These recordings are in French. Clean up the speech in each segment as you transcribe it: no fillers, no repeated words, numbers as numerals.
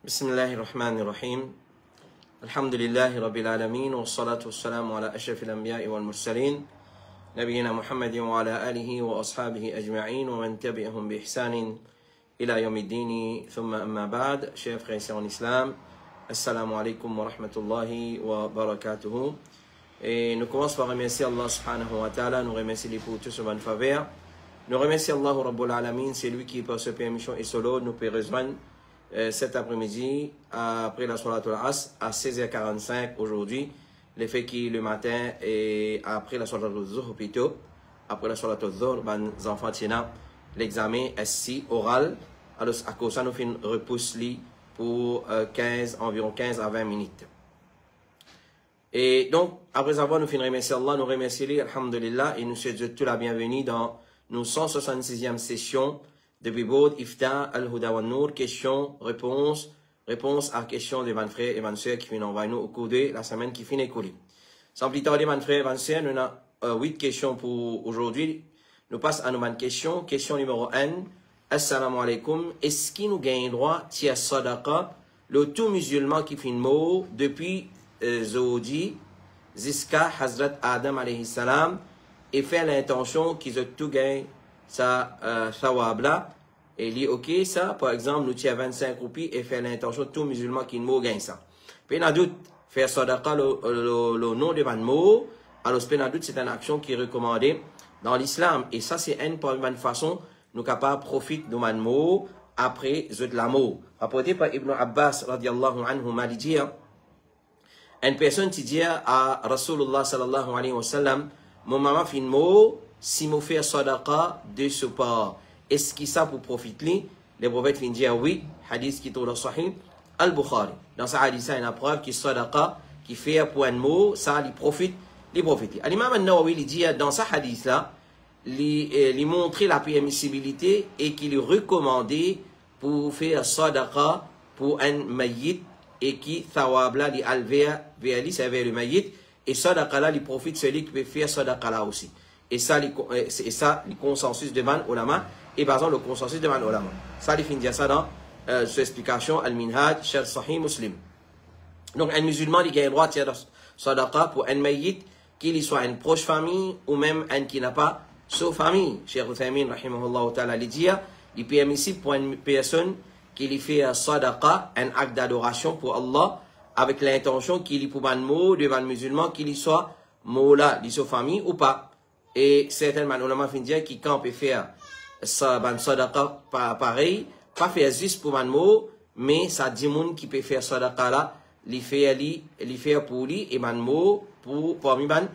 بسم الله الرحمن الرحيم الحمد لله رب العالمين والصلاة والسلام على أشرف الأنبياء والمرسلين نبينا محمد وعلى آله وأصحابه أجمعين ومن تبعهم بإحسان إلى يوم الدين ثم أما بعد chers frères et sœurs en islam assalamu alaikum wa rahmatullahi wa barakatuhu. Et nous commençons par remercier Allah subhanahu wa ta'ala, nous remercier pour tout ce bonne faveur. Nous remercions Allah Rabbul Alamin, c'est lui qui par ce permission et solo nous peut rejoindre cet après-midi après la Salat al-Asr à 16h45 aujourd'hui. Le fait que le matin et après la Salat al-Zuhr plutôt, après la Salat al-Zuhr, les enfants tiennent l'examen SC oral. Alors à cause de ça, nous faisons une repousse pour environ 15 à 20 minutes. Et donc, après avoir nous faisons remercier Allah, nous remercions lui, alhamdulillah, et nous souhaitons tout la bienvenue dans nos 166e session de Bibod, Ifta, Al-Huda wa Nour, questions, réponse à questions des frères et sœurs qui viennent envoyer nous au cours de la semaine qui finit écoulée. Sans plus tarder, mes frères et sœurs, nous avons 8 questions pour aujourd'hui. Nous passons à nos questions. Question numéro 1. Assalamu alaikum. Est-ce qu'il nous gagne droit, tia sadaqa, le tout musulman qui finit mot depuis Zodi, Ziska, Hazrat Adam alayhi salam, et fait l'intention qu'ils ont tout gagné ça thawab là, et dit ok ça, par exemple, nous tient 25 roupies et fait l'intention tout musulman qui nous gagne ça. Puis n'a doute, faire sadaqa le nom de mot, alors n'a doute c'est une action qui est recommandée dans l'islam, et ça c'est une façon nous capables profiter de mot après de l'amour. Rapporté par Ibn Abbas radiallahu anhu m'a dit, une personne qui dit à Rasulullah sallallahu alayhi wa sallam, mon maman fait une mot, si je fais sadaqa de ce part, est-ce qu'il ça pour profiter? Les prophètes viennent dire oui, hadith qui est dans le Sahih al-Bukhari. Dans ce hadith, il y a une preuve qui sadaqa, qui fait pour un mot, ça, il profite, il profite. L'imam al-Nawawi, il dit dans ce hadith-là, il montre la permissibilité et qu'il est recommandé pour faire sadaqa pour un mayyit et qui, thawab là, il alvéa, c'est vers le mayyit, et sadaqa là, il profite celui qui peut faire sadaqa là aussi. Et ça, le consensus de Man Ulama, et par exemple le consensus de Man Ulama. Ça, il finit ça dans cette explication, Al-Minhaj, Sharh Sahih Muslim. Donc, un musulman, il a le droit de faire sadaqa pour un mayyit, qu'il soit une proche famille, ou même un qui n'a pas sa famille. Cheikh Uthaymin, rahimahullah ta'ala, il dit, il est permissible pour une personne qui lui fait sadaqa, un acte d'adoration pour Allah, avec l'intention qu'il y pour un mot devant le musulman, qu'il y soit mot là, de sa famille ou pas. Et certains ulama fin dire qui quand on peut faire sadaqa pareil, pas faire juste pour un mot, mais ça dit moun qui peut faire sadaqa là, li faire pour lui et man mot pour parmi ban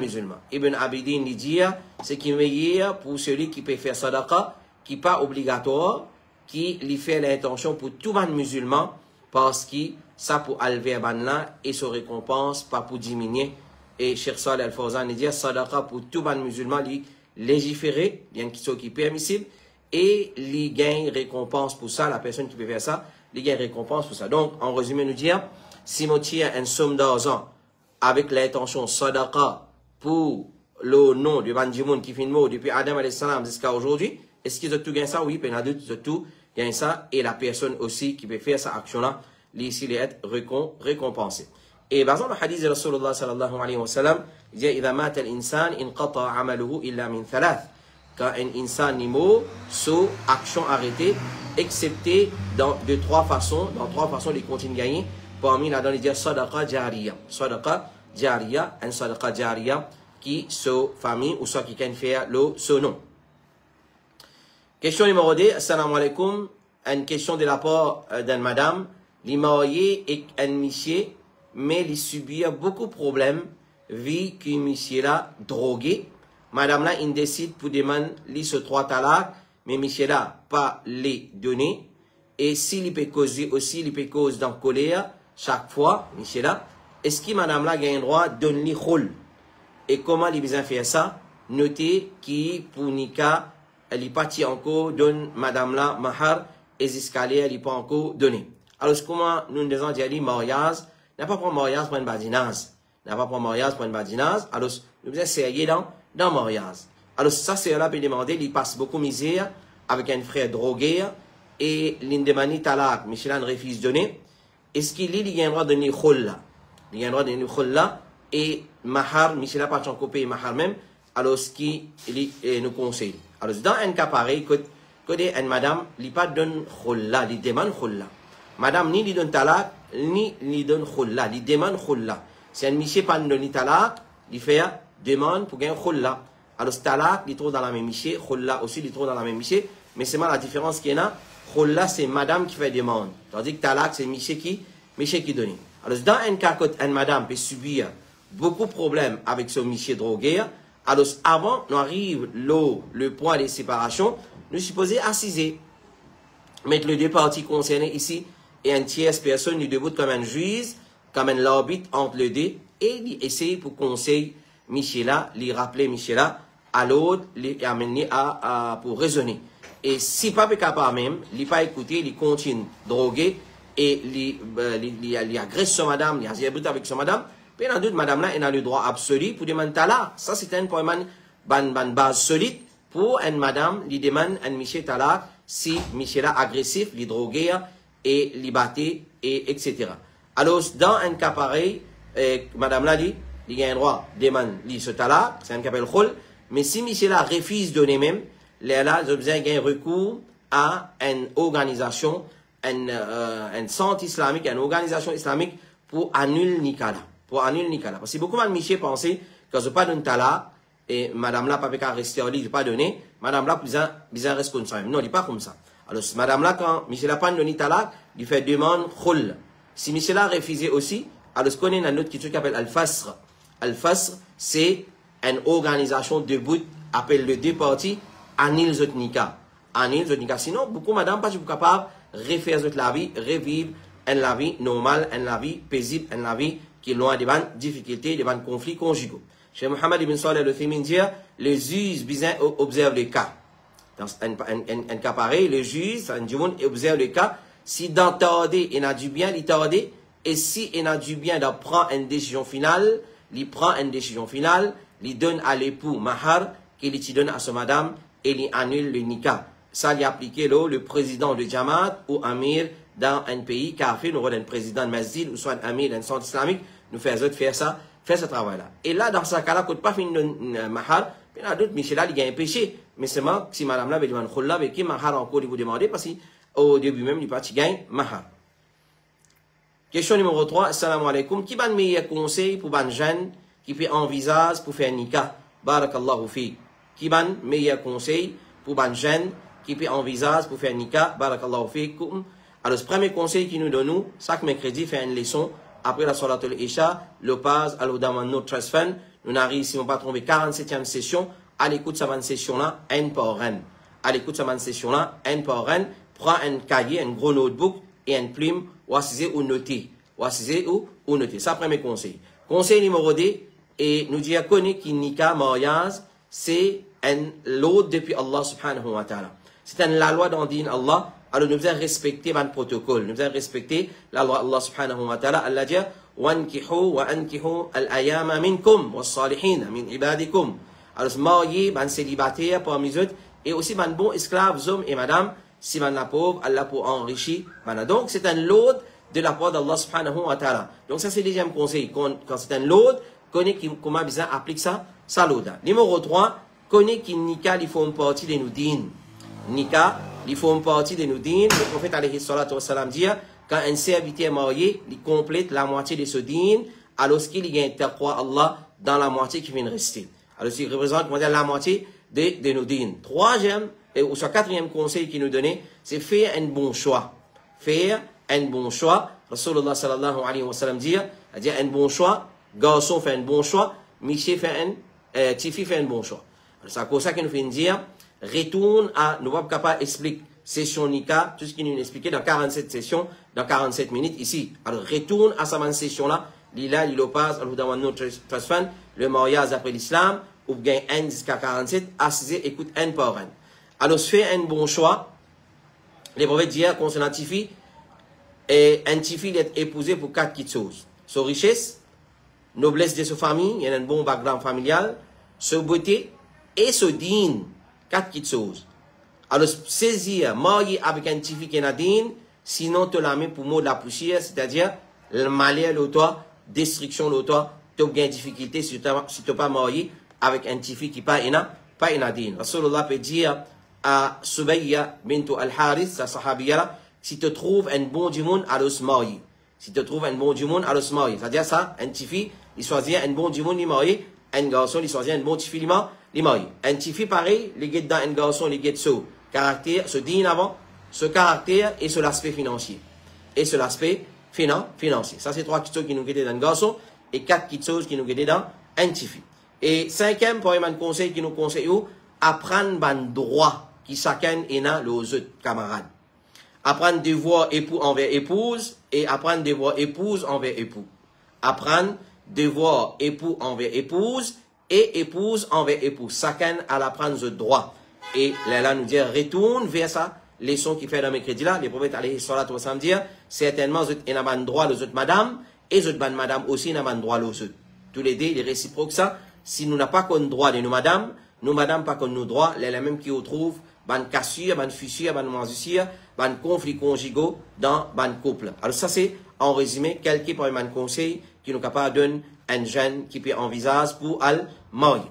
musulman. Ibn Abidin lui dit c'est qui meilleur pour celui qui peut faire sadaqa, qui pas obligatoire, qui lui fait l'intention pour tout ban musulman parce que ça pour alver ban là et se récompense pas pour diminuer. Et Cheikh Saleh Al-Fawzan dit sadaqa pour tout ban musulman li légiféré, il y a une question qui est permissible et li gagne récompense pour ça, la personne qui peut faire ça, li gagne récompense pour ça. Donc en résumé nous dire si on tient une somme d'argent avec l'intention sadaqa pour le nom de Bandimoun qui fait le mot depuis Adam alayhi salam jusqu'à aujourd'hui, est-ce qu'ils ont tout gagné ça? Oui, puis ils ont tout gagné ça et la personne aussi qui peut faire cette action là, li ici être récompensé. Et par exemple, le hadith de Rasulullah sallallahu alayhi wa sallam, il dit إذا مات الإنسان انقطع عمله إلا من ثلاث. Quand un insan est mort, sous action arrêtée, excepté de trois façons, dans trois façons, il continue à gagner. Parmi là, dans les dire sadaqa jariya. Sadaqa jariya, un sadaqa jariya qui se famille ou soit qui can faire ce nom. Question numéro 2, assalamu alaikum. Une question de la part d'une madame, l'imarié et un monsieur, mais il subit beaucoup de problèmes vu que monsieur là drogué. Madame là, il décide pour demander ce 3 talaks, mais monsieur là, pas les donner. Et s'il peut causer aussi, il peut causer dans colère chaque fois, monsieur là, est-ce que madame là a un droit de donner khul? Et comment il besoin faire ça? Notez qui pour Nika, elle est partie encore, donne madame là, mahar, et escaliers, elle n'est pas encore donné. Alors, comment nous nous disons, dit mariage, n'a pas pour mariage pour un badinage. N'a pas pour mariage pour un badinage. Alors, nous devons essayer dans mariage. Alors, ça, c'est là, peut demander, il passe beaucoup de misère avec un frère drogué et l'indemani talak, Michel refuse de donner, est-ce qu'il y a un droit de donner khulla? Il y a un droit de donner khulla et mahar, Michel n'a pas de copie mahar même, alors ce qui nous conseille. Alors dans un cas pareil, que une madame, il pas donne khulla, il demande khulla. Madame ni lui donne talak, ni lui donne khulla, il demande khulla. Si un monsieur pas donne talak, il fait demande pour gagner khulla. Alors talak, il trouve dans la même monsieur, khulla aussi, il trouve dans la même monsieur, mais c'est mal la différence qu'il y a. Khulla, c'est madame qui fait demande. Tandis que talak, c'est monsieur qui donne. Alors dans un cas, quand une madame peut subir beaucoup de problèmes avec son monsieur drogué, alors avant, nous arrive le point de séparation, nous supposons assiser, mettre les deux parties concernées ici, et une tierce personne lui debout comme un juge, comme un arbitre entre les deux, et essayer pour conseiller Michela, lui rappeler Michela à l'autre, lui amener pour raisonner. Et si pas capable même, il pas écouter, il continue droguer et il agresse son madame, il agresse avec son madame, puis dans d'autres madame là, elle a le droit absolu pour demander talak. Ça c'est un point ban base solide pour une madame, lui demande un Michel talak si Michel là agressif, lui drogué et lui batté et etc. Alors dans un cas pareil, madame là dit, il a un droit demande lui ce talak, c'est un cas appelle khul, mais si Michel là refuse de donner même, là, je besoin d'un recours à une organisation, un centre islamique, une organisation islamique pour annuler Nikala. Pour annuler Nikala. Parce que beaucoup de Michel pensaient que je pas donne talak, et madame là, pas qu'à rester en ligne, je pas donné, madame là, bizarre responsable. Non, il n'est pas comme ça. Alors, madame là, quand Michel n'a pas donné talak, il fait demande khul. Si Michel a refusé aussi, alors, ce qu'on est dans notre qui s'appelle Al-Fasr. Al-Fasr, c'est une organisation de but, appelle les deux parties, annule zot nika. Annule zot nika. Sinon, beaucoup madame pas capable de refaire zot la vie, revivre la vie normale, la vie paisible, la vie qui est loin des difficultés, des conflits conjugaux. Cheikh Mohammed ibn Salih al-Uthaymin dit, le juge bien observe le cas. Dans un cas pareil, le juge, observe le cas. Si dans tardé, il a du bien, il tardé. Et si il a du bien de prendre une décision finale, il prend une décision finale, il donne à l'époux mahar, qu'il donne à son madame, et il annule le nikah. Ça, il appliqué le président de Jamaat ou Amir dans un pays, car nous avons un président de Masjid ou soit un Amir d'un centre islamique, nous faisons faire ce travail-là. Et là, dans ce cas-là, quand pas fini de mahar, il y a d'autres, Michel, il y a un péché. Mais seulement, si madame là, il demande khulla, avec qui mahar encore, il vous demander, parce qu'au début même, il parti gagne mahar. Question numéro 3, assalamu alaikum. Qui va le meilleur conseil pour un jeune qui peut envisager pour faire nikah? Barakallahu fi. Qui va le meilleur conseil pour un jeune qui peut envisager pour faire nikah? Barakallahu fi. Alors, ce premier conseil qui nous donne, chaque mercredi, faire une leçon après la Salat al-Isha, le Paz, al-Hudaman, notre Trust Fund. Nous n'arrivons, si on va trouver 47e session, à l'écoute de cette session-là, un par un. À l'écoute de cette session-là, un par un, prends un cahier, un gros notebook et une plume, ou assiser ou noter. Ou assiser ou noter. Ça, premier conseil. Conseil numéro 2, et nous disons que nikah, mariage, c'est un lot depuis Allah subhanahu wa ta'ala. C'est la loi dans din Allah. Alors nous devons respecter le protocole. Nous devons respecter la loi Allah subhanahu wa ta'ala. Allah dit وَانْكِحُوا وَأَنْكِحُوا الْأَيَامَ مِنْكُمْ وَالصَّالِحِينَ مِنْ عِبَادِكُمْ. Alors marié, célibataire parmi eux, et aussi bon esclaves, hommes et madame, si la pauvre, Allah pour enrichir. Donc c'est un lot de la part d'Allah subhanahu wa ta'ala. Donc ça c'est le deuxième conseil. Quand c'est un lot, connaît comment bien applique ça lot. Numéro 3, connaît qu'il nikah, il faut une partie de nous din. Nikah, il faut une partie de nous din. Le prophète alayhi salatu wa salam dit, quand un serviteur marié, il complète la moitié de ce din, alors qu'il y a un taqwa Allah dans la moitié qui vient de rester. Alors il représente la moitié de nos din. Troisième, ou soit quatrième conseil qu'il nous donnait, c'est faire un bon choix. Faire un bon choix. Rasulullah sallallahu alayhi wa sallam dit un bon choix, garçon fait un bon choix, Miché fait petite fille fait un bon choix. C'est pour ça qu'il nous fait dire, retourne à, nous sommes capables d'expliquer session Nika, tout ce qu'il nous a expliqué dans 47 sessions, dans 47 minutes ici. Alors retourne à cette session-là, l'ila, l'ilopaz, le mariage après l'islam, ou bien 1 jusqu'à 47, assisez, écoute un par un. Alors se fait un bon choix, les prophètes disent concernant Tifi, et un Tifi est épousé pour 4 petites choses. Sa richesse, noblesse de sa famille, il y a un bon background familial, sa beauté et sa dîne, 4 petites choses. Alors, saisir, marier avec un petit fille qui est nadine, sinon tu la mets pour mot de la poussière, c'est-à-dire le malheur, l'auto, destruction, l'auto, tu as bien difficulté si tu n'es pas marié avec un petit fille qui n'est pas nadine. Rasulullah peut dire à Subayya bintu al-Harith, sa sahabiya, si tu trouves un bon du monde, alors se marier. Si tu trouves un bon du monde, alors se marier. C'est-à-dire ça, un petit fille, il choisit un bon du monde, il marie. Un garçon, il choisit un bon petit fille, il marie. Un petit fille, pareil, il est dans un garçon, il est sur caractère, ce digne avant, ce caractère et sur l'aspect financier. Et sur l'aspect financier. Ça, c'est 3 choses qui nous guettent dans un garçon et 4 choses qui nous guettent dans un petit fille. Et 5e, pour un conseil qui nous conseille, apprendre un droit qui chacun est dans les autres camarades. Apprendre devoir époux envers épouse et apprendre devoir épouse envers époux. Apprendre devoir époux envers épouse et épouse envers épouse. Chacun a l'apprendre ce droit. Et là, nous dire, retourne vers ça, leçon qui fait dans mes crédits là, les prophètes alayhi salatu wa sallam dire, certainement, ils n'ont pas droit aux autres madame, et les autres madame aussi n'ont pas droit aux autres. Tous les deux, il est réciproque ça. Si nous n'avons pas qu'on droit de nos madame pas qu'on nous droit, les mêmes qui retrouvent, ban cassure, ban fissure, ban moisissure, ban conflit conjugaux dans ban couple. Alors ça c'est, en résumé, quelques premiers conseils qui nous capables de donner un jeune qui peut envisager pour al marier.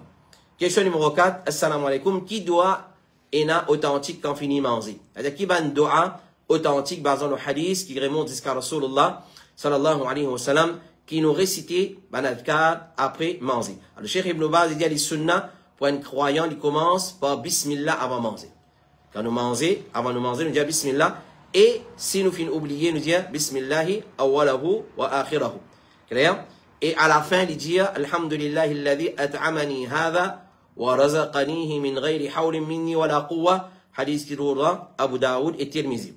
Question numéro 4, assalamu alaikum, qui doit être authentique quand finit manger? C'est-à-dire qui ban doa authentique basant le hadith qui remonte jusqu'à Rasulullah sallallahu alayhi wa sallam qui nous récitait ban adkar après manger. Alors le Cheikh Ibn Baz il dit les sunnah pour un croyant il commence par bismillah avant manger. Quand nous mangeons, avant de manger, nous disons bismillah et si nous finissons oublier nous disons bismillahi awwalahu wa akhirahu. Clair? Et à la fin, il dit alhamdulillahi alladhi at'amani hadha wa razaqanihi min ghayri hawlin minni wa la quwwa. Hadith qui roule Abu Daoud et Tirmizi.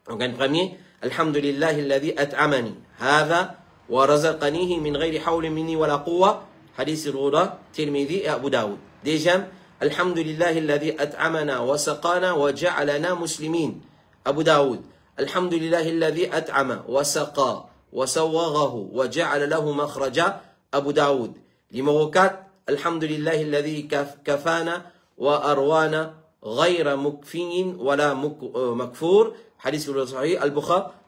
Donc un premier, alhamdulillahi alladhi at'amani hadha wa razaqanihi min ghayri hawlin minni wa la quwwa. Hadith qui roule Tirmizi et Abu Daoud. Deuxième, alhamdulillahi alladhi at'amana wa saqana wa ja'alana muslimin. Abu Daoud. Alhamdulillahi alladhi at'ama wa saqa وسوغه وجعل له مخرجا أبو داود. Numéro 4 الحمد لله الذي كفانا وأروانا غير مكفي ولا مكفور. حديث صحيح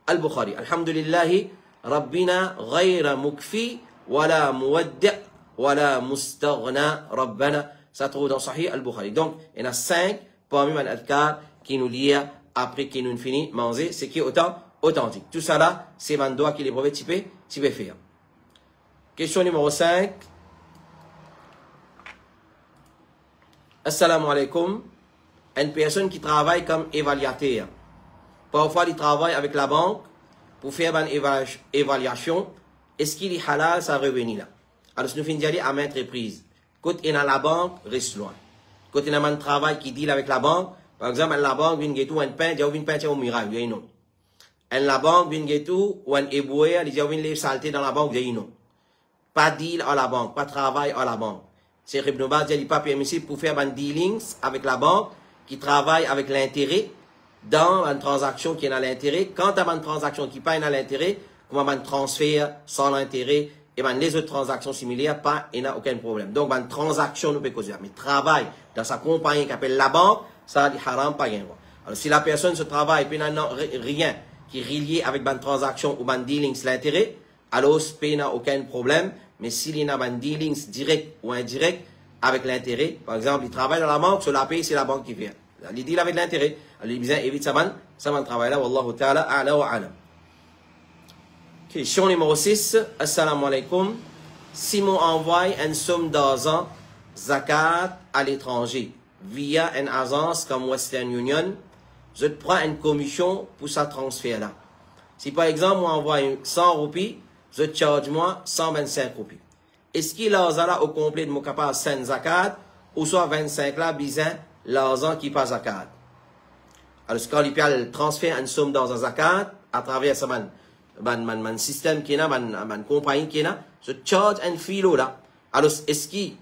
البخاري. الحمد لله ربنا غير مكفي ولا مودع ولا مستغنى ربنا. Ça trouve dans Sahih al-Bukhari. Donc, il y en a 5 parmi les adhkar qui nous lient après qu'il nous finit manger, ce qui est authentique. Tout ça là, c'est un doigt qui les prophètes tu peux faire. Question numéro 5. Assalamu alaikum. Une personne qui travaille comme évaluateur. Parfois, il travaille avec la banque pour faire une évaluation. Est-ce qu'il est halal sa revenu là? Alors, si nous finissons d'aller à ma entreprise, quand il est à la banque, reste loin. Quand il y a un travail qui deal avec la banque, par exemple, la banque vient de un pain, il y a un pain au miracle, il y a non. En la banque vient de tout, ou un éboué, il y a une saleté dans la banque, il y a non. Pas deal à la banque, pas travail à la banque. C'est Ibn Baz, il n'est pas permissible pour faire un dealings avec la banque qui travaille avec l'intérêt dans une transaction qui est dans l'intérêt. Quand tu as une transaction qui n'est pas dans l'intérêt, comment un transfert sans l'intérêt, et ben les autres transactions similaires, pas, il n'y a aucun problème. Donc, une transaction, nous peut causer. Mais travail dans sa compagnie qui appelle la banque, ça, dit haram, pas rien. Alors, si la personne se travaille, puis n'a rien qui est relié avec une transaction ou un dealings l'intérêt, alors, il n'y a aucun problème. Mais s'il y a un dealings direct ou indirect avec l'intérêt, par exemple, il travaille dans la banque, sur la paye, c'est la banque qui vient. Il deal avec l'intérêt. Alors, il vient éviter ça va travailler là, wallahu ta'ala, a'la wa a'lam. Question numéro 6. Assalamu alaikum. Si on envoie une somme d'argent zakat à l'étranger via une agence comme Western Union, je prends une commission pour ce transfert-là. Si par exemple, on envoie 100 roupies, je charge moi 125 roupies. Est-ce qu'il y a l'argent au complet de mon capable 5 zakat ou soit 25 là, bizarre, l'argent qui passe zakat? Alors, quand il peut transférer une somme dans un zakat à travers ce système qui est là, une compagnie qui est là, je charge un filo là. Alors, est-ce qu'il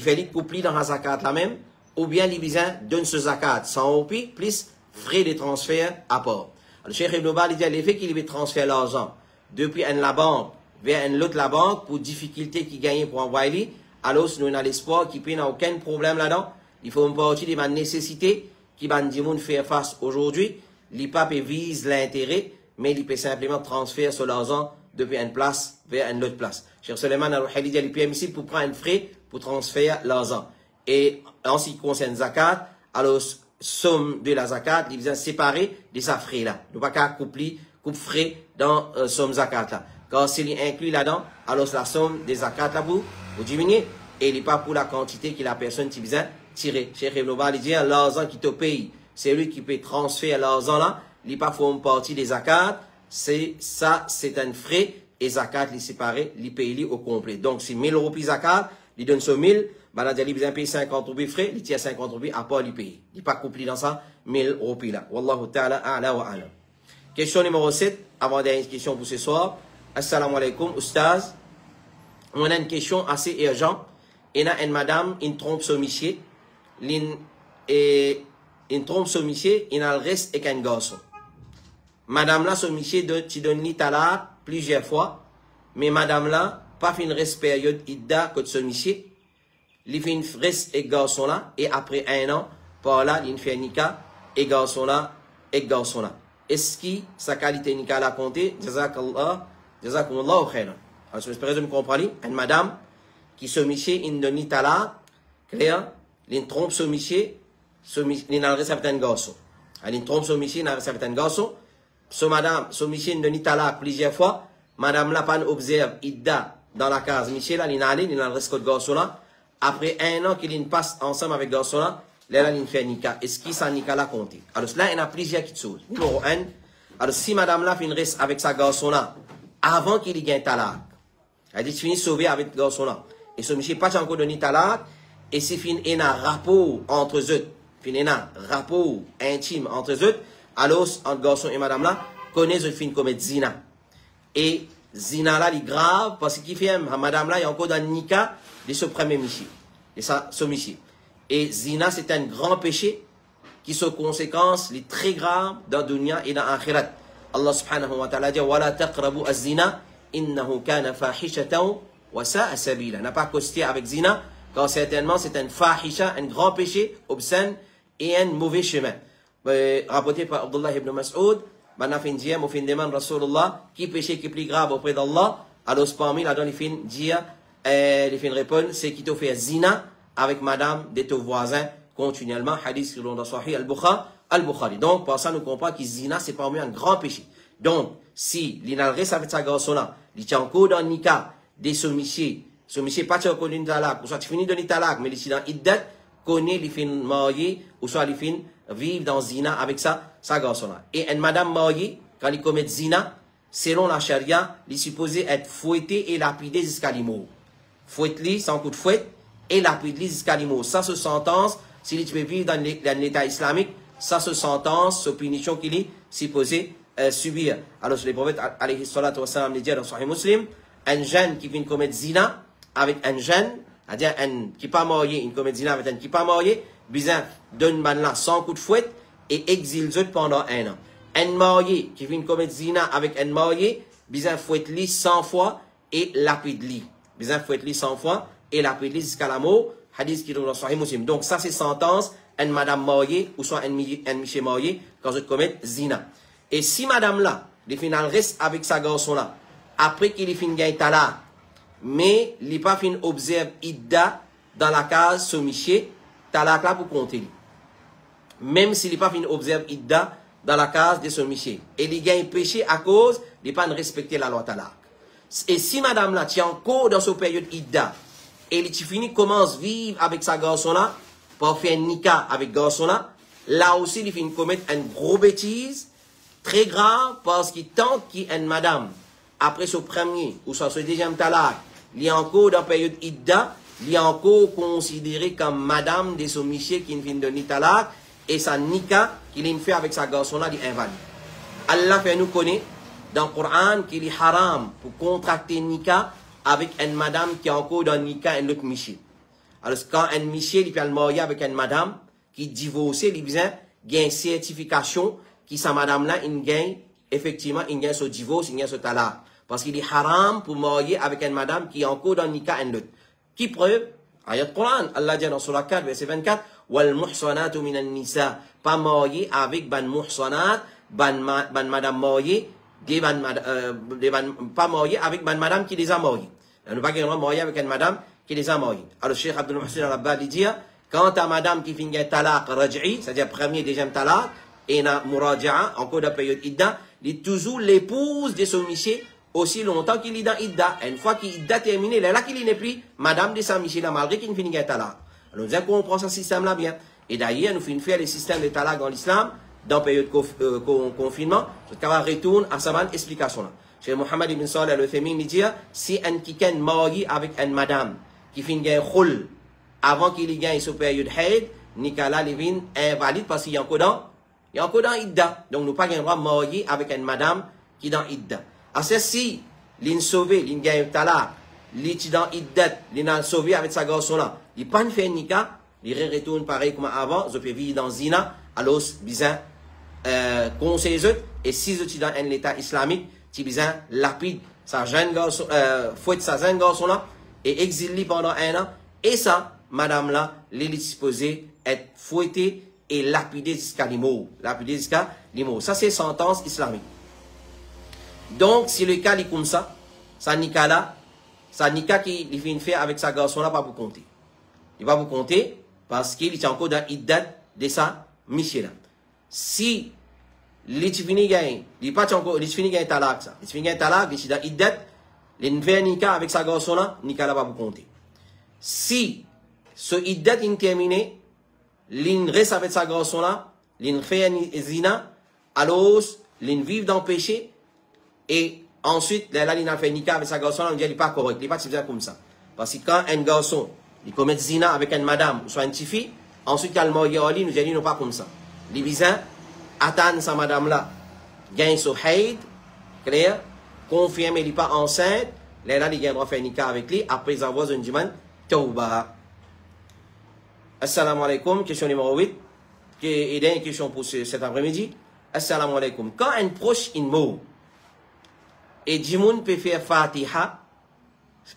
fait couper dans un zakat là même ou bien il besoin donne ce zakat 100 roupies plus frais de transfert à part? Alors, Cheikh Ibn Baz dit l'effet qu'il veut transférer l'argent depuis la banque vers une autre banque pour difficulté qu'il gagne pour envoyer, alors nous avons l'espoir qu'il n'y a aucun problème là-dedans. Il faut une partie de ma nécessité qui bandimoun fait face aujourd'hui, l'IPA vise l'intérêt, mais il peut simplement transférer sur l'argent depuis une place vers une autre place. Cheikh Suleiman al-Ruhaili dit qu'il est permissible pour prendre un frais pour transférer l'argent. Et en ce qui concerne zakat, alors somme de la zakat, il vient séparer de sa frais là. Il ne pas qu'à couper frais dans somme zakat là. Quand s'il est inclus là-dedans, alors la somme des zakat là vous diminuer et il n'est pas pour la quantité que la personne qui vient tirer. Cheikh Ibn Baz dit l'argent qui te paye, c'est lui qui peut transférer l'argent là, il n'est pas forme partie des zakat, c'est un frais et zakat il séparé, il paye au complet. Donc si 1000 roupies zakat, il donne sur 1000, bah il besoin payer 50 roupies frais, il tient 50 roupies à part il paye. Il n'est pas compris dans ça 1000 roupies là. Wallahu ta'ala a'la wa a'lam. Question numéro 7, avant dernière question pour ce soir. Assalamu alaikum, oustaz. On a une question assez urgente. Il y a une madame, une trompe sur monsieur, une trompe sur monsieur, il a le reste avec un garçon. Madame là, sur monsieur, tu donnes ni talak plusieurs fois, mais madame là, pas fin reste période idda que ce monsieur, il fait une reste avec garçon là, et après un an, par là, il fait nika, et garçon là, et garçon là. Est-ce que sa qualité nika la compté? Jazakallah, jazakumullahu khairan. Alors, j'espère que vous comprenez. Une madame qui se monsieur, il donne ni talak, clair, il trompe ce monsieur, il n'a pas certain garçon. Il trompe ce monsieur, il n'a pas certain garçon. Ce madame, ce monsieur, il donne ni talak plusieurs fois. Madame la pan observe idda dans la case. Monsieur là, il n'a pas certain garçon là. Après un an qu'il passe ensemble avec garçon là, là, il fait nika. Est-ce qu'il s'en nika la compte? Alors là, il y a plusieurs choses. Numéro 1. Alors si madame là fin reste avec sa garçon là, avant qu'il y gagne talak, elle dit fini sauvé avec garçon là. Et ce monsieur pas encore donné talak, et si fin y a un rapport entre eux, fin y a un rapport intime entre eux, alors entre garçon et madame là, connaissent fin comme zina. Et zina là, il est grave, parce qu'il fait madame là, il y a encore dans le nika de ce premier monsieur. Et ça, ce monsieur. Et zina, c'est un grand péché qui sont conséquences les très graves dans le dunya et dans l'akhirat. Allah subhanahu wa ta'ala dit وَلَا تَقْرَبُوا الزِّنَا إِنَّهُ كَانَ فَاحِشَةً وَسَاءَ سَبِيلًا. N'a pas accosté avec zina, car certainement c'est un fahisha, un grand péché, obscène et un mauvais chemin. Rapporté par Abdullah ibn Mas'ud, on a fait dire, on fait demande Rasulullah, qui péché qui est plus grave auprès d'Allah, alors parmi là-dedans, il fait dire, il fait répondre, c'est qui te fait zina avec madame de ton voisin continuellement, hadith qui l'on dans Sahih al-Bukhari. Donc, par ça, nous comprenons que zina, c'est parmi un grand péché. Donc, si l'inalresse avec sa garçon-là, il tient encore dans le nika de ce monsieur pas encore dans le talak, ou soit tu finis dans le talak, mais il est dans iddat, connaît les fins mariés, ou soit les fins vivent dans zina avec sa garçon-là. Et une madame mariée, quand il commet zina, selon la charia, il est supposé être fouetté et lapidé jusqu'à l'immo. Fouette-lui sans coup de fouette, et lapide-lui jusqu'à l'immo. Ça se sentence, s'il peut vivre dans l'état islamique, ça se sentence, ce punition qu'il est supposé subir. Alors, le prophète, alayhi salatu wa salam, dit dans Sahih Muslim, un jeune qui vient commettre zina avec un jeune, c'est-à-dire un qui n'est pas marié, il commet zina avec un qui n'est pas marié, bizarre, donne là 100 coups de fouette et exile pendant un an. Un marié qui vient commettre zina avec un marié, bizarre, fouette-lui 100 fois et lapide-lui. Bizarre, fouette-lui 100 fois et lapide-lui jusqu'à la mort. Hadith qui est dans Sahih Muslim. Donc, ça, c'est sentence, une madame mariée ou soit un monsieur marié quand je commets zina. Et si madame là, le final reste avec sa garçon là, après qu'il est fini gagne talak, mais il n'est pas fini observe idda dans la case ce monsieur, talak là pour compter. Même s'il n'est pas fini observe idda dans la case de ce monsieur. Et il gagne péché à cause de ne pas respecter la loi talak. Et si madame là tient encore dans cette période idda, et il finit commence à vivre avec sa garçon là, pour faire un nika avec garçon là aussi il finit commettre une grosse bêtise, très grave, parce qu'il tant qu'il y a une madame, après ce premier, ou soit ce deuxième talak, il est encore dans la période idda, il est encore considéré comme madame de ce monsieur qui vient de talak, et sa nika qu'il fait avec sa garçon là, il est invalide. Allah fait nous connaître dans le Coran qu'il est haram pour contracter nika avec une madame qui est encore dans le nika et l'autre monsieur. Alors, quand un monsieur il peut le marier avec une madame qui divorce, il vient une certification qui sa madame là, il gagne, effectivement, il gagne ce divorce, il gagne ce talak. Parce qu'il est haram pour marier avec une madame qui est encore dans le nika et l'autre. Qui preuve? Ayat Coran, Allah dit dans Surah 4, verset 24, وَالْمُحْصَنَاتُ مِنَ النِّسَاءِ pas marié avec ban muhsanat, ban madame mariée, pas marié avec ban madame qui les a mariés. Nous pas qu'un marié avec une madame qui les a mariés. Alors, Cheikh Abdul Muhsin al-Abbad dit, quand ta madame qui finit un talaq raj'i, c'est-à-dire premier, deuxième talaq, et na muraja'a, en cours de période idda, il est toujours l'épouse de son monsieur aussi longtemps qu'il est dans idda. Une fois qu'il est idda terminé, là qu'il n'est plus madame de sa monsieur là, malgré qu'il finit un talaq. Alors, nous avons compris ce système-là bien. Et d'ailleurs, nous finissons faire le système de talaq dans l'islam, dans la période de confinement, je retourne à sa explication là. Cheikh Mohammed ibn Salih al-Uthaymin dit, si un quelqu'un marié avec une madame qui finit un khul avant qu'il ait une période haid, Nicolas Levin est invalide parce qu'il y a encore dans idda. Donc nous pas un droit marié avec une madame qui est dans idda. Alors si l'in sauvé, l'in gagne talaq, l'in dans idda, l'in sauvé avec sa garçon là, il pas fait nika, il retourne pareil comme avant, je peux vivre dans zina, alors bizarre conseil et si je suis dans un état islamique, tu bizarre lapide sa jeune garçon, fouette sa jeune garçon là et exilé pendant un an et ça madame là, elle est supposée être fouettée et lapidée jusqu'à l'immo. Lapidée jusqu'à l'immo. Ça, c'est sentence islamique. Donc, si le cas est comme ça nika là, ça nika qu'il vient faire avec sa garçon là, pas pour compter. Il va vous compter parce qu'il est encore dans l'iddat de sa mission là. Si il finit gagne, il pas encore, il finit gagne talak ça. Il finit gagne talak, il est dans l'iddat, il fait nika avec sa garçon là, nika là va vous compter. Si ce iddat est terminé, l'in reste avec sa garçon là, l'in fait un zina, alors l'in vive dans le péché, et ensuite, là, l'in a fait nika avec sa garçon là, on dit qu'il n'est pas correct, il n'est pas typique comme ça. Parce que quand un garçon, il commet zina avec une madame, ou soit une petite fille, ensuite, il a le marié en ligne, nous dit non pas comme ça. Les bizarres, attendent sa madame là, gagne son haid, clair, confirme, il n'est pas enceinte, là, il a faire nika avec lui, après avoir une demande, tauba. Assalamu alaikum, question numéro 8. Et dernière question pour cet après-midi. Assalamu alaikum. Quand un proche est mort, et Jimoun peut faire Fatiha,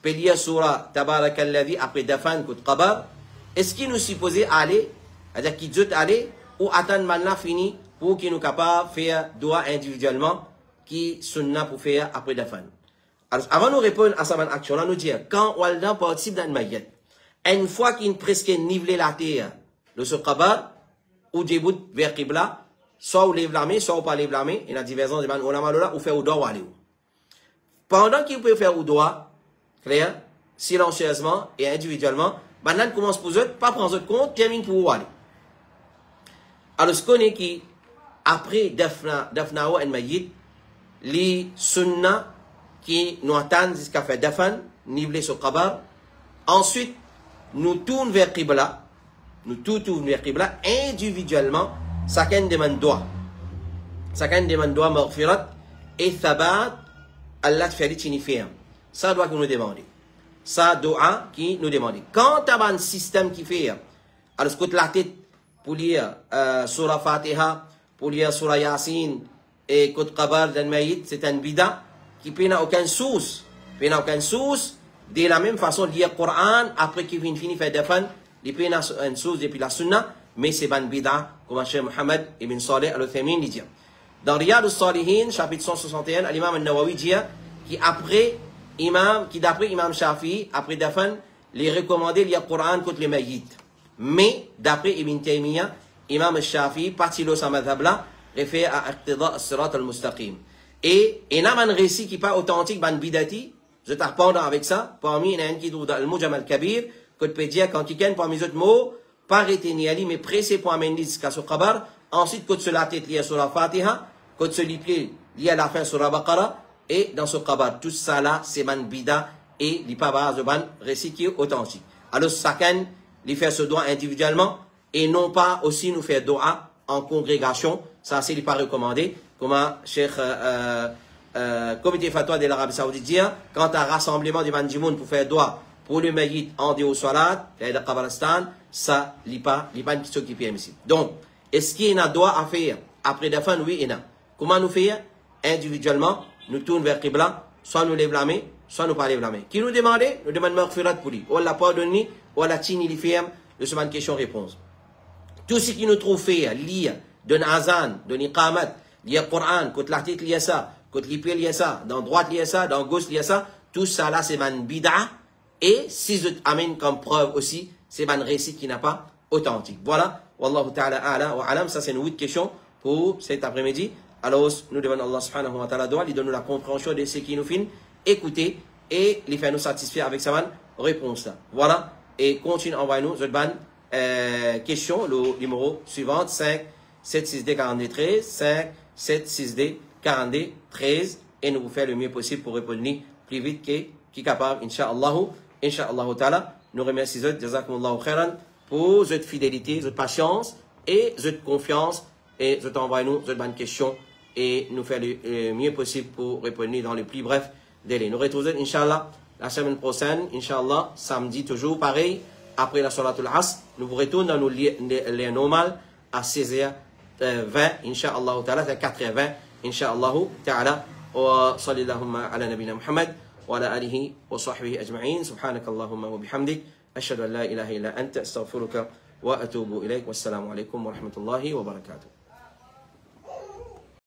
peut lire Surah Tabarakalladhi après Dafan Kout Qabar, est-ce qu'il nous supposé aller, c'est-à-dire qu'il doit aller, ou attendre maintenant fini pour qu'il nous capable de faire dua individuellement, qui sunna pour faire après Dafan? Alors, avant de répondre à sa action, là, nous dire, quand Walda participe dans le mayyat, une fois qu'il presque nivelé la terre, le sokabar, ou début vers Qibla, soit ou lève la main, soit ou pas lève la main, il y a diverses de là, ou faire ou doigt ou aller. Pendant qu'il peut faire ou doigt, clair, silencieusement et individuellement, maintenant commence pour eux, pas prendre compte, termine pour ou aller. Alors, ce qu'on est qui, après Dafna ou en Mayyid, les sunnah qui nous attendent jusqu'à faire Dafan, nivelé sur Qabar, ensuite, nous tournons vers Qibla, nous tournons vers Qibla individuellement, chacun demande doigt. Chacun demande doigt, maghfirat, et thabat, Allah te fait l'infirme. Ça doit nous demander. Ça doit qui nous demander. Quand tu as un système qui fait, alors ce que la tête pour lire Surah Fatiha, pour lire Surah Yasin et Kout Qabar d'un Maïd, c'est un bida qui n'a aucune source. N'a aucune source. De la même façon, lire le Coran, après qu'il finit faire Dafan, il peut y avoir une source depuis la Sunna, mais c'est ban bida, comme Cheikh Mohammed ibn Salih al-Uthaymin dit. Dans Riyad al-Salihin, chapitre 161, l'imam al-Nawawi dit, qui d'après Imam Shafi, après Dafan, les recommandé lire le Coran contre les Mayyid. Mais, d'après Ibn Taymiyyah, Imam Shafi, parti de sa madhab là, réfère à Iqtida as-Sirat al-Mustaqim. Et il y a un récit qui n'est pas authentique, ban bidati. Je te répondre avec ça. Parmi, il y en a un qui trouve dans le Mujam al-Kabir, que tu peux dire, quand quelqu'un, parmi les autres mots, pas retenir Ali, mais pressé pour amener jusqu'à ce Qabar. Ensuite, quand tu la tête liée sur la Fatiha, quand tu lié à la fin sur la Baqara, et dans ce Qabar. Tout ça là, c'est ban bida, et il n'y a pas base de ban récit qui est authentique. Alors, chacun, il fait ce doigt individuellement, et non pas aussi nous faire doigt en congrégation. Ça, c'est pas recommandé. Comme Cheikh, comité fatwa de l'Arabie Saoudite dit, quand un rassemblement de Bandimoun pour faire doigt pour le Mayyid en déo salat, de Qabaristan, ça, il n'y a pas une question qui est ici. Donc, est-ce qu'il y a un doigt à faire après Dafan? Oui, il y en a. Comment nous faire? Individuellement, nous tournons vers Qibla, soit nous lève la main, soit nous pas lève la main. Qui nous demande? Nous demande maghfirat pour lui. On l'a pardonné, on l'a tini les fermes, de ce question-réponse. Tout ce qui nous trouve fait, lire, de azan, de iqamat, lire Coran, côté l'article lié ça, côté l'ipé lié ça, dans droite lié ça, dans gauche lié ça, tout ça là c'est ban bid'a. Et si je amène comme preuve aussi, c'est ban récit qui n'a pas authentique. Voilà. Wallahu ta'ala a'la wa alam. Ça c'est une 8 questions pour cet après-midi. Alors nous devons Allah subhanahu wa ta'ala doit, il donne nous la compréhension de ce qui nous fait écouter et les faire nous satisfaire avec sa réponse là. Voilà. Et continue à envoyer nous cette ban question, le numéro suivant, 5 762 42 13, 5 762 42 13, et nous vous faire le mieux possible pour répondre plus vite qui capable, Inch'Allah ta'ala. Nous remercions jazakumullahu khairan pour votre fidélité, votre patience et votre confiance, et vous envoyez nous cette bonne question et nous faire le mieux possible pour répondre dans le plus bref délai. Nous retrouvons Inch'Allah la semaine prochaine, Inch'Allah, samedi toujours pareil, après la Salatul Asr, nous vous retournons dans nos liens normales à 16h20, Inch'Allah ta'ala, à 4h20, Inch'Allah ta'ala, wa sallallahu ala nabina Muhammad, wa ala alihi wa sahbihi ajma'in, subhanaka Allahumma wa bihamdik, ashhadu an la ilaha illa anta, astaghfiruka wa atubu ilayk, wassalamu alaikum wa rahmatullahi wa barakatuh.